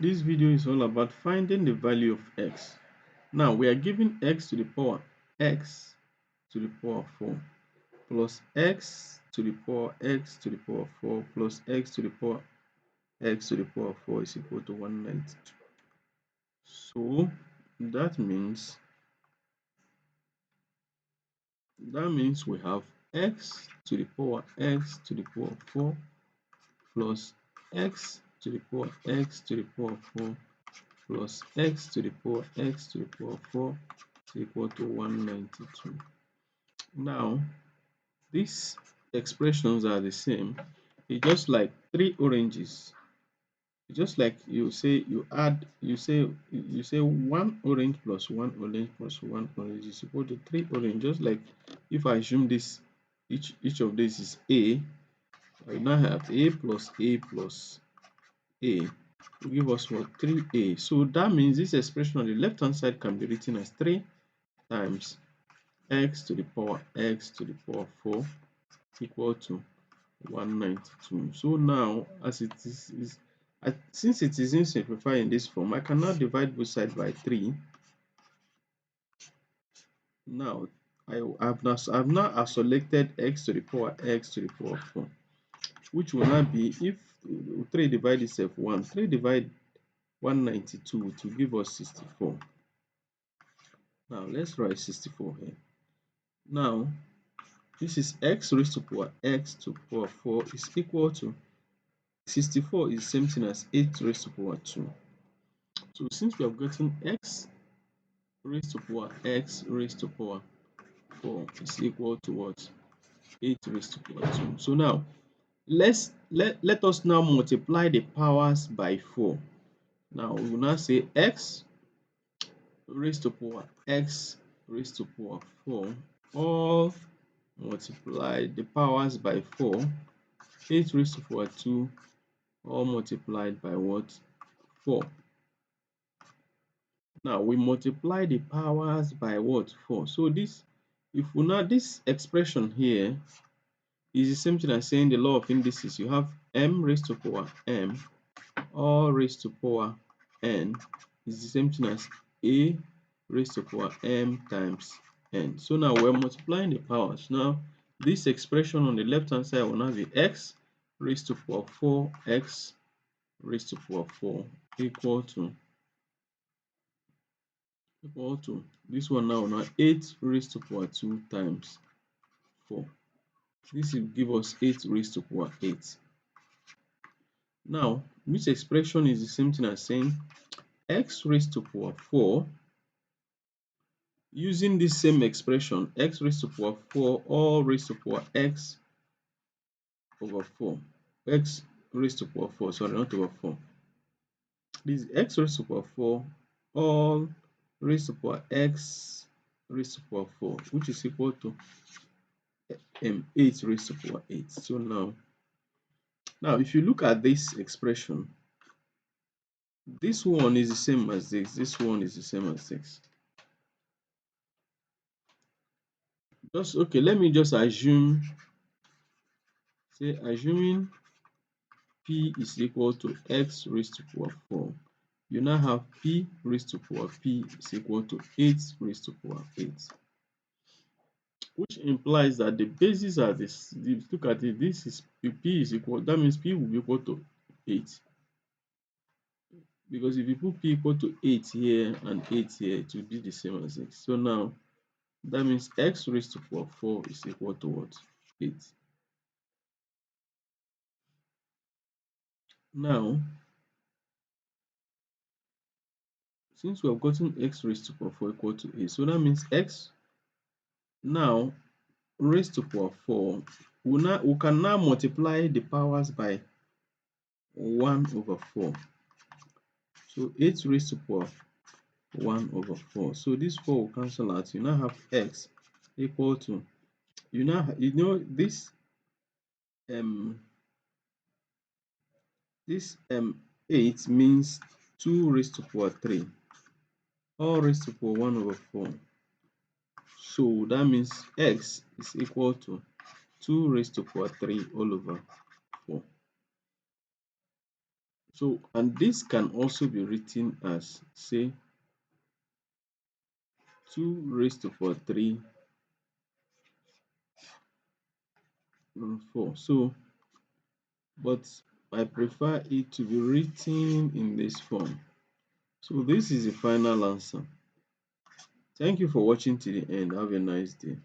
This video is all about finding the value of x. Now we are given x to the power x to the power 4 plus x to the power x to the power 4 plus x to the power x to the power 4 is equal to 192. So that means we have x to the power x to the power 4 plus x to the power x to the power 4 plus x to the power x to the power 4 is equal to 192. Now, these expressions are the same. It's just like three oranges. It's just like you say you say one orange plus one orange plus one orange is equal to three orange. Just like if I assume this each of these is A, I now have A plus A plus A will give us what 3A. So that means this expression on the left hand side can be written as 3 times x to the power x to the power 4 equal to 192. So now, as it is since it is in simplified in this form, I can now divide both sides by 3. Now, I've now selected x to the power x to the power 4, which will now be, if 3 divide itself 1, 3 divide 192 to give us 64. Now, let's write 64 here. Now, this is x raised to power x to power 4 is equal to 64 is the same thing as 8 raised to power 2. So since we have gotten x raised to power x raised to power 4 is equal to what? 8 raised to power 2. So now let us now multiply the powers by 4. Now we will now say x raised to power x raised to power 4 all multiply the powers by 4, 8 raised to power 2 all multiplied by what? 4. Now we multiply the powers by what? 4. So this, if we now, this expression here is the same thing as saying the law of indices. You have m raised to power m all raised to power n is the same thing as a raised to power m times n. So now we're multiplying the powers. Now this expression on the left hand side will now be x raised to power 4 x raised to power 4 equal to this one now 8 raised to power 2 times 4. This will give us 8 raised to power 8. Now, this expression is the same thing as saying x raised to power 4, using this same expression, x raised to power 4 all raised to power x over 4. X raised to power 4, sorry, not over 4. This is x raised to power 4 all raised to power x raised to power 4, which is equal to 8 raised to power 8. So now if you look at this expression, this one is the same as this one is the same as this. Just okay, let me just assume, say assuming p is equal to x raised to power 4, you now have p raised to power p is equal to 8 raised to power 8, which implies that the bases are this. If you look at it, this is p is equal, that means p will be equal to 8, because if you put p equal to 8 here and 8 here, it will be the same as 6. So now that means x raised to power 4 is equal to what? 8. Now, since we have gotten x raised to power 4 equal to 8, so that means x now raised to power 4, we can now multiply the powers by 1 over 4. So 8 raised to power 1 over 4. So this 4 will cancel out. You now have x equal to, this 8 means 2 raised to power 3 all raised to power 1 over 4. So that means x is equal to 2 raised to power 3 all over 4. So, and this can also be written as, say, 2 raised to power 3 4. So, but I prefer it to be written in this form. So this is the final answer. Thank you for watching to the end. Have a nice day.